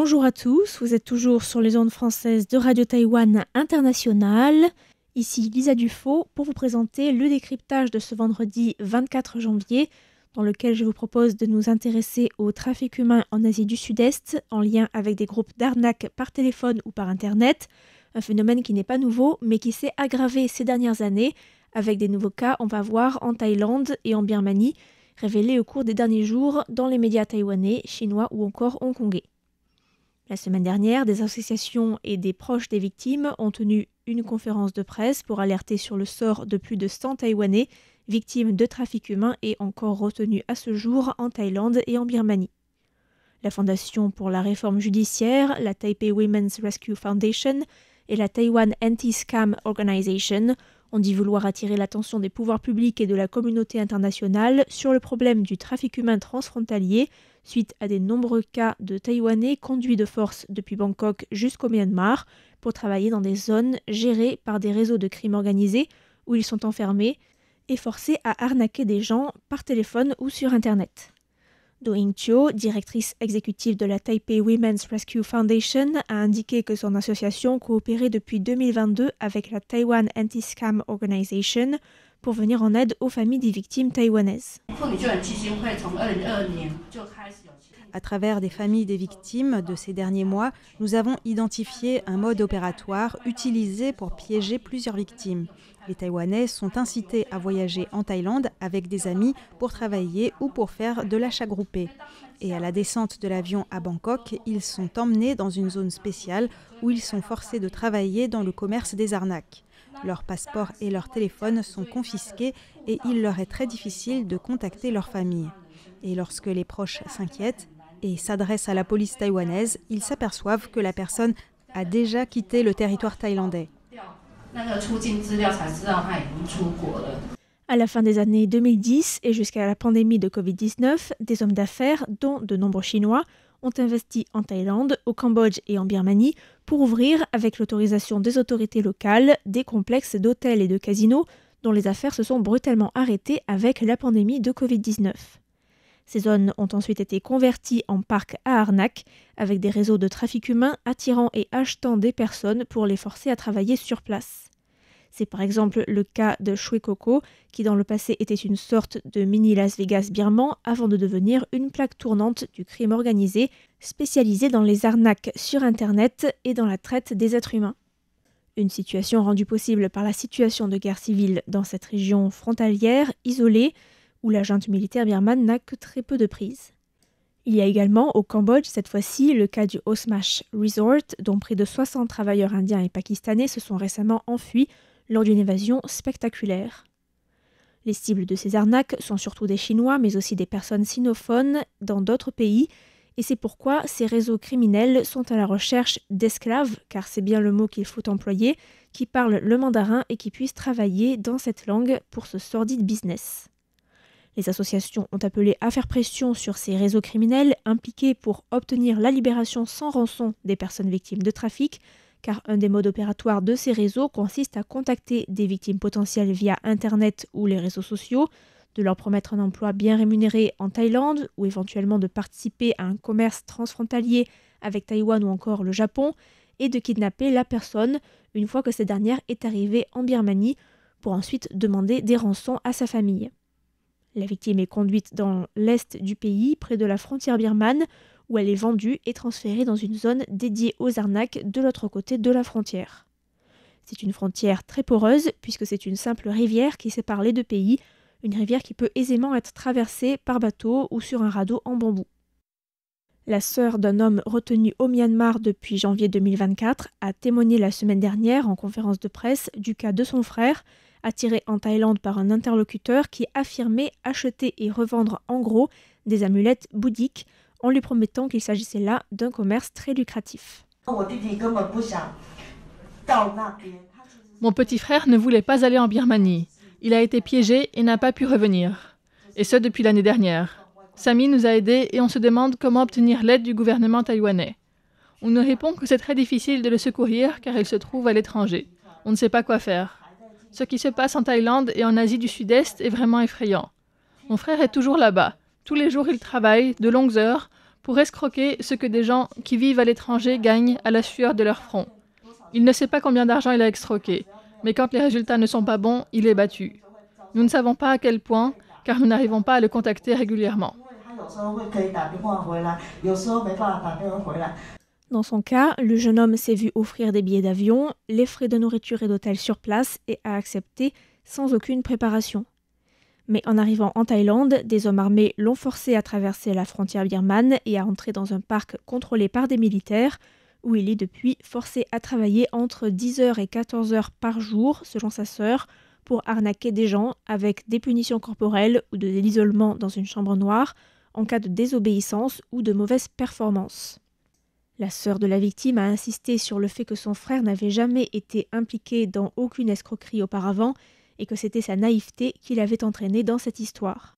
Bonjour à tous, vous êtes toujours sur les ondes françaises de Radio Taïwan International. Ici Lisa Dufaux pour vous présenter le décryptage de ce vendredi 24 janvier dans lequel je vous propose de nous intéresser au trafic humain en Asie du Sud-Est en lien avec des groupes d'arnaques par téléphone ou par Internet. Un phénomène qui n'est pas nouveau mais qui s'est aggravé ces dernières années avec des nouveaux cas, on va voir, en Thaïlande et en Birmanie, révélés au cours des derniers jours dans les médias taïwanais, chinois ou encore hongkongais. La semaine dernière, des associations et des proches des victimes ont tenu une conférence de presse pour alerter sur le sort de plus de 100 Taïwanais victimes de trafic humain et encore retenus à ce jour en Thaïlande et en Birmanie. La Fondation pour la réforme judiciaire, la Taipei Women's Rescue Foundation et la Taiwan Anti-Scam Organization ont dit vouloir attirer l'attention des pouvoirs publics et de la communauté internationale sur le problème du trafic humain transfrontalier suite à des nombreux cas de Taïwanais conduits de force depuis Bangkok jusqu'au Myanmar pour travailler dans des zones gérées par des réseaux de crimes organisés où ils sont enfermés et forcés à arnaquer des gens par téléphone ou sur Internet. Do Ying-Chio, directrice exécutive de la Taipei Women's Rescue Foundation, a indiqué que son association coopérait depuis 2022 avec la Taiwan Anti-Scam Organization pour venir en aide aux familles des victimes taïwanaises. À travers des familles des victimes de ces derniers mois, nous avons identifié un mode opératoire utilisé pour piéger plusieurs victimes. Les Taïwanais sont incités à voyager en Thaïlande avec des amis pour travailler ou pour faire de l'achat groupé. Et à la descente de l'avion à Bangkok, ils sont emmenés dans une zone spéciale où ils sont forcés de travailler dans le commerce des arnaques. Leurs passeports et leurs téléphones sont confisqués et il leur est très difficile de contacter leur famille. Et lorsque les proches s'inquiètent et s'adressent à la police taïwanaise, ils s'aperçoivent que la personne a déjà quitté le territoire thaïlandais. À la fin des années 2010 et jusqu'à la pandémie de Covid-19, des hommes d'affaires, dont de nombreux Chinois, ont investi en Thaïlande, au Cambodge et en Birmanie pour ouvrir, avec l'autorisation des autorités locales, des complexes d'hôtels et de casinos dont les affaires se sont brutalement arrêtées avec la pandémie de Covid-19. Ces zones ont ensuite été converties en parcs à arnaques, avec des réseaux de trafic humain attirant et achetant des personnes pour les forcer à travailler sur place. C'est par exemple le cas de Shwe Koko, qui dans le passé était une sorte de mini Las Vegas birman avant de devenir une plaque tournante du crime organisé, spécialisée dans les arnaques sur Internet et dans la traite des êtres humains. Une situation rendue possible par la situation de guerre civile dans cette région frontalière, isolée, où la junte militaire birmane n'a que très peu de prise. Il y a également au Cambodge, cette fois-ci, le cas du Osmash Resort, dont près de 60 travailleurs indiens et pakistanais se sont récemment enfuis lors d'une évasion spectaculaire. Les cibles de ces arnaques sont surtout des Chinois, mais aussi des personnes sinophones dans d'autres pays, et c'est pourquoi ces réseaux criminels sont à la recherche d'esclaves, car c'est bien le mot qu'il faut employer, qui parlent le mandarin et qui puissent travailler dans cette langue pour ce sordide business. Les associations ont appelé à faire pression sur ces réseaux criminels impliqués pour obtenir la libération sans rançon des personnes victimes de trafic, car un des modes opératoires de ces réseaux consiste à contacter des victimes potentielles via Internet ou les réseaux sociaux, de leur promettre un emploi bien rémunéré en Thaïlande ou éventuellement de participer à un commerce transfrontalier avec Taïwan ou encore le Japon, et de kidnapper la personne une fois que cette dernière est arrivée en Birmanie pour ensuite demander des rançons à sa famille. La victime est conduite dans l'est du pays, près de la frontière birmane, où elle est vendue et transférée dans une zone dédiée aux arnaques de l'autre côté de la frontière. C'est une frontière très poreuse, puisque c'est une simple rivière qui sépare les deux pays, une rivière qui peut aisément être traversée par bateau ou sur un radeau en bambou. La sœur d'un homme retenu au Myanmar depuis janvier 2024 a témoigné la semaine dernière en conférence de presse du cas de son frère, attiré en Thaïlande par un interlocuteur qui affirmait acheter et revendre en gros des amulettes bouddhiques en lui promettant qu'il s'agissait là d'un commerce très lucratif. Mon petit frère ne voulait pas aller en Birmanie. Il a été piégé et n'a pas pu revenir. Et ce depuis l'année dernière. Samy nous a aidés et on se demande comment obtenir l'aide du gouvernement taïwanais. On nous répond que c'est très difficile de le secourir car il se trouve à l'étranger. On ne sait pas quoi faire. Ce qui se passe en Thaïlande et en Asie du Sud-Est est vraiment effrayant. Mon frère est toujours là-bas. Tous les jours, il travaille de longues heures pour escroquer ce que des gens qui vivent à l'étranger gagnent à la sueur de leur front. Il ne sait pas combien d'argent il a escroqué, mais quand les résultats ne sont pas bons, il est battu. Nous ne savons pas à quel point, car nous n'arrivons pas à le contacter régulièrement. Dans son cas, le jeune homme s'est vu offrir des billets d'avion, les frais de nourriture et d'hôtel sur place et a accepté sans aucune préparation. Mais en arrivant en Thaïlande, des hommes armés l'ont forcé à traverser la frontière birmane et à entrer dans un parc contrôlé par des militaires, où il est depuis forcé à travailler entre 10 heures et 14 heures par jour, selon sa sœur, pour arnaquer des gens avec des punitions corporelles ou de l'isolement dans une chambre noire en cas de désobéissance ou de mauvaise performance. La sœur de la victime a insisté sur le fait que son frère n'avait jamais été impliqué dans aucune escroquerie auparavant et que c'était sa naïveté qui l'avait entraîné dans cette histoire.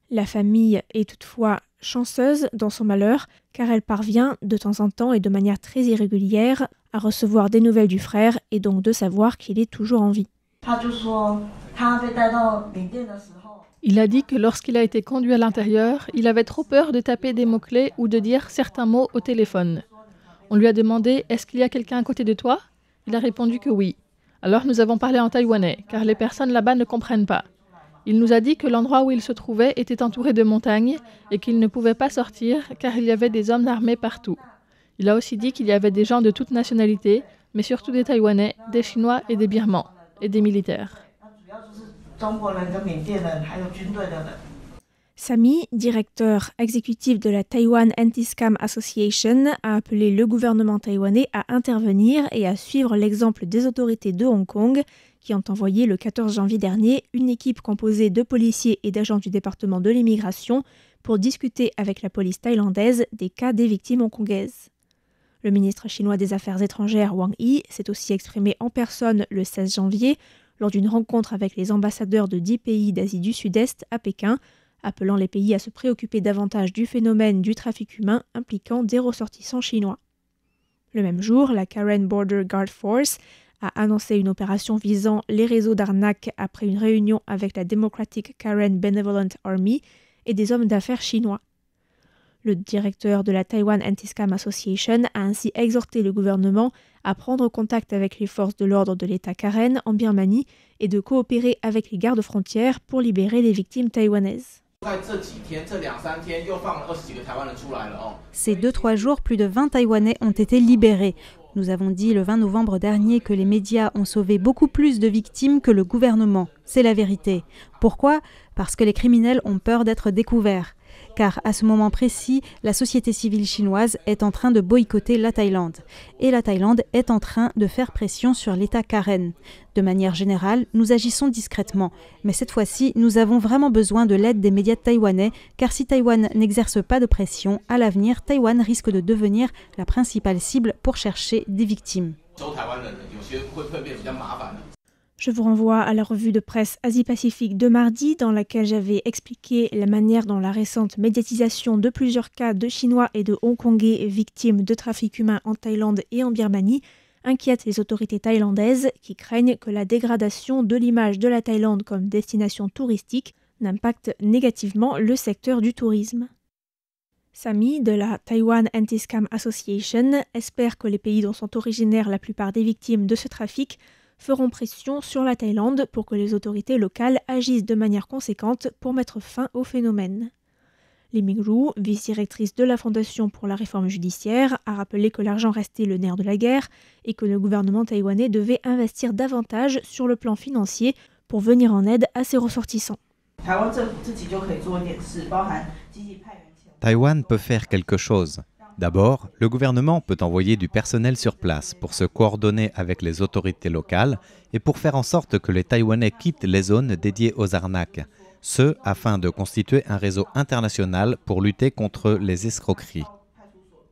La famille est toutefois chanceuse dans son malheur, car elle parvient, de temps en temps et de manière très irrégulière, à recevoir des nouvelles du frère et donc de savoir qu'il est toujours en vie. Il a dit que lorsqu'il a été conduit à l'intérieur, il avait trop peur de taper des mots-clés ou de dire certains mots au téléphone. On lui a demandé « Est-ce qu'il y a quelqu'un à côté de toi ?» Il a répondu que oui. Alors nous avons parlé en taïwanais, car les personnes là-bas ne comprennent pas. Il nous a dit que l'endroit où il se trouvait était entouré de montagnes et qu'il ne pouvait pas sortir car il y avait des hommes armés partout. Il a aussi dit qu'il y avait des gens de toutes nationalités, mais surtout des Taïwanais, des Chinois et des Birmans, et des militaires. Sami, directeur exécutif de la Taiwan Anti-Scam Association, a appelé le gouvernement taïwanais à intervenir et à suivre l'exemple des autorités de Hong Kong qui ont envoyé le 14 janvier dernier une équipe composée de policiers et d'agents du département de l'immigration pour discuter avec la police thaïlandaise des cas des victimes hongkongaises. Le ministre chinois des Affaires étrangères Wang Yi s'est aussi exprimé en personne le 16 janvier lors d'une rencontre avec les ambassadeurs de 10 pays d'Asie du Sud-Est à Pékin, appelant les pays à se préoccuper davantage du phénomène du trafic humain impliquant des ressortissants chinois. Le même jour, la Karen Border Guard Force a annoncé une opération visant les réseaux d'arnaque après une réunion avec la Democratic Karen Benevolent Army et des hommes d'affaires chinois. Le directeur de la Taiwan Anti-Scam Association a ainsi exhorté le gouvernement à prendre contact avec les forces de l'ordre de l'État Karen en Birmanie et de coopérer avec les gardes-frontières pour libérer les victimes taïwanaises. Ces 2-3 jours, plus de 20 Taïwanais ont été libérés. Nous avons dit le 20 novembre dernier que les médias ont sauvé beaucoup plus de victimes que le gouvernement. C'est la vérité. Pourquoi ? Parce que les criminels ont peur d'être découverts. Car à ce moment précis, la société civile chinoise est en train de boycotter la Thaïlande. Et la Thaïlande est en train de faire pression sur l'État Karen. De manière générale, nous agissons discrètement. Mais cette fois-ci, nous avons vraiment besoin de l'aide des médias taïwanais, car si Taïwan n'exerce pas de pression, à l'avenir, Taïwan risque de devenir la principale cible pour chercher des victimes. Je vous renvoie à la revue de presse Asie-Pacifique de mardi dans laquelle j'avais expliqué la manière dont la récente médiatisation de plusieurs cas de Chinois et de Hongkongais victimes de trafic humain en Thaïlande et en Birmanie inquiète les autorités thaïlandaises qui craignent que la dégradation de l'image de la Thaïlande comme destination touristique n'impacte négativement le secteur du tourisme. Sami de la Taiwan Anti-Scam Association espère que les pays dont sont originaires la plupart des victimes de ce trafic feront pression sur la Thaïlande pour que les autorités locales agissent de manière conséquente pour mettre fin au phénomène. Lee Ming-ru, vice-directrice de la Fondation pour la réforme judiciaire, a rappelé que l'argent restait le nerf de la guerre et que le gouvernement taïwanais devait investir davantage sur le plan financier pour venir en aide à ses ressortissants. Taïwan peut faire quelque chose. D'abord, le gouvernement peut envoyer du personnel sur place pour se coordonner avec les autorités locales et pour faire en sorte que les Taïwanais quittent les zones dédiées aux arnaques, ce afin de constituer un réseau international pour lutter contre les escroqueries.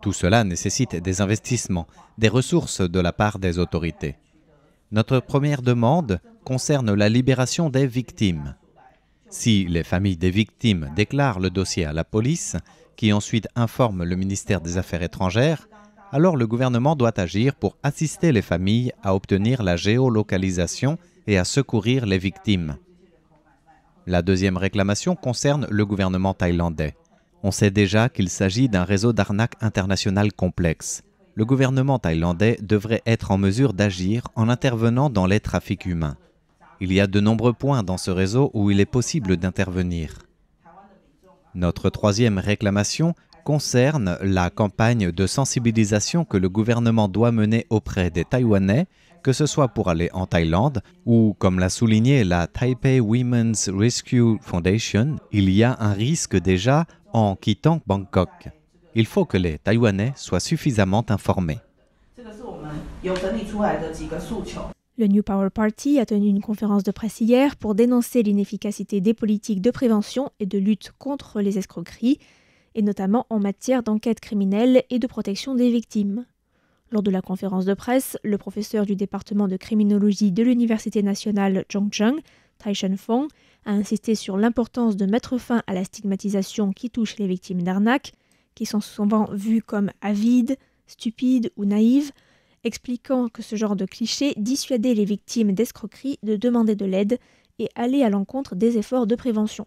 Tout cela nécessite des investissements, des ressources de la part des autorités. Notre première demande concerne la libération des victimes. Si les familles des victimes déclarent le dossier à la police, qui ensuite informe le ministère des Affaires étrangères, alors le gouvernement doit agir pour assister les familles à obtenir la géolocalisation et à secourir les victimes. La deuxième réclamation concerne le gouvernement thaïlandais. On sait déjà qu'il s'agit d'un réseau d'arnaque international complexe. Le gouvernement thaïlandais devrait être en mesure d'agir en intervenant dans les trafics humains. Il y a de nombreux points dans ce réseau où il est possible d'intervenir. Notre troisième réclamation concerne la campagne de sensibilisation que le gouvernement doit mener auprès des Taïwanais, que ce soit pour aller en Thaïlande ou, comme l'a souligné la Taipei Women's Rescue Foundation, il y a un risque déjà en quittant Bangkok. Il faut que les Taïwanais soient suffisamment informés. Le New Power Party a tenu une conférence de presse hier pour dénoncer l'inefficacité des politiques de prévention et de lutte contre les escroqueries, et notamment en matière d'enquête criminelle et de protection des victimes. Lors de la conférence de presse, le professeur du département de criminologie de l'Université nationale Chongqing, Tai Shen-Fong, a insisté sur l'importance de mettre fin à la stigmatisation qui touche les victimes d'arnaques, qui sont souvent vues comme avides, stupides ou naïves, expliquant que ce genre de cliché dissuadait les victimes d'escroqueries de demander de l'aide et allait à l'encontre des efforts de prévention.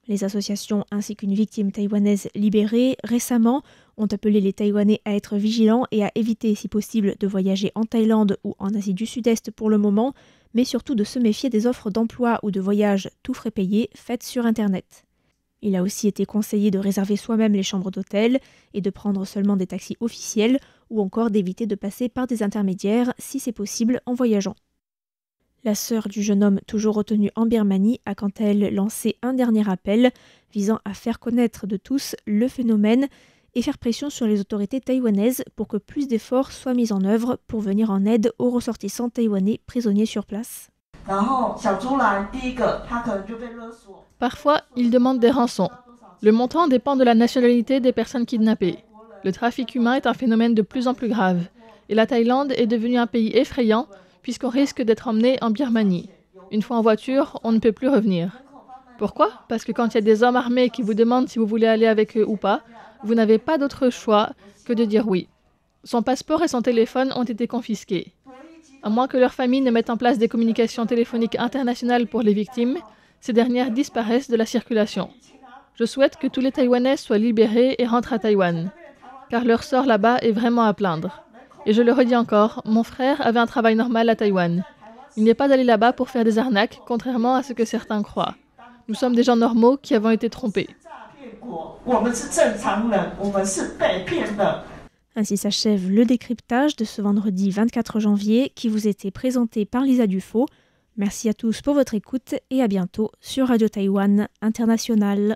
Les associations ainsi qu'une victime taïwanaise libérée récemment ont appelé les Taïwanais à être vigilants et à éviter si possible de voyager en Thaïlande ou en Asie du Sud-Est pour le moment, mais surtout de se méfier des offres d'emploi ou de voyage tout frais payés faites sur Internet. Il a aussi été conseillé de réserver soi-même les chambres d'hôtel et de prendre seulement des taxis officiels ou encore d'éviter de passer par des intermédiaires si c'est possible en voyageant. La sœur du jeune homme toujours retenu en Birmanie a quant à elle lancé un dernier appel visant à faire connaître de tous le phénomène et faire pression sur les autorités taïwanaises pour que plus d'efforts soient mis en œuvre pour venir en aide aux ressortissants taïwanais prisonniers sur place. Parfois, ils demandent des rançons. Le montant dépend de la nationalité des personnes kidnappées. Le trafic humain est un phénomène de plus en plus grave. Et la Thaïlande est devenue un pays effrayant puisqu'on risque d'être emmené en Birmanie. Une fois en voiture, on ne peut plus revenir. Pourquoi? Parce que quand il y a des hommes armés qui vous demandent si vous voulez aller avec eux ou pas, vous n'avez pas d'autre choix que de dire oui. Son passeport et son téléphone ont été confisqués. À moins que leur famille ne mette en place des communications téléphoniques internationales pour les victimes, ces dernières disparaissent de la circulation. Je souhaite que tous les Taïwanais soient libérés et rentrent à Taïwan, car leur sort là-bas est vraiment à plaindre. Et je le redis encore, mon frère avait un travail normal à Taïwan. Il n'est pas allé là-bas pour faire des arnaques, contrairement à ce que certains croient. Nous sommes des gens normaux qui avons été trompés. Ainsi s'achève le décryptage de ce vendredi 24 janvier qui vous était présenté par Lisa Dufaux. Merci à tous pour votre écoute et à bientôt sur Radio Taïwan International.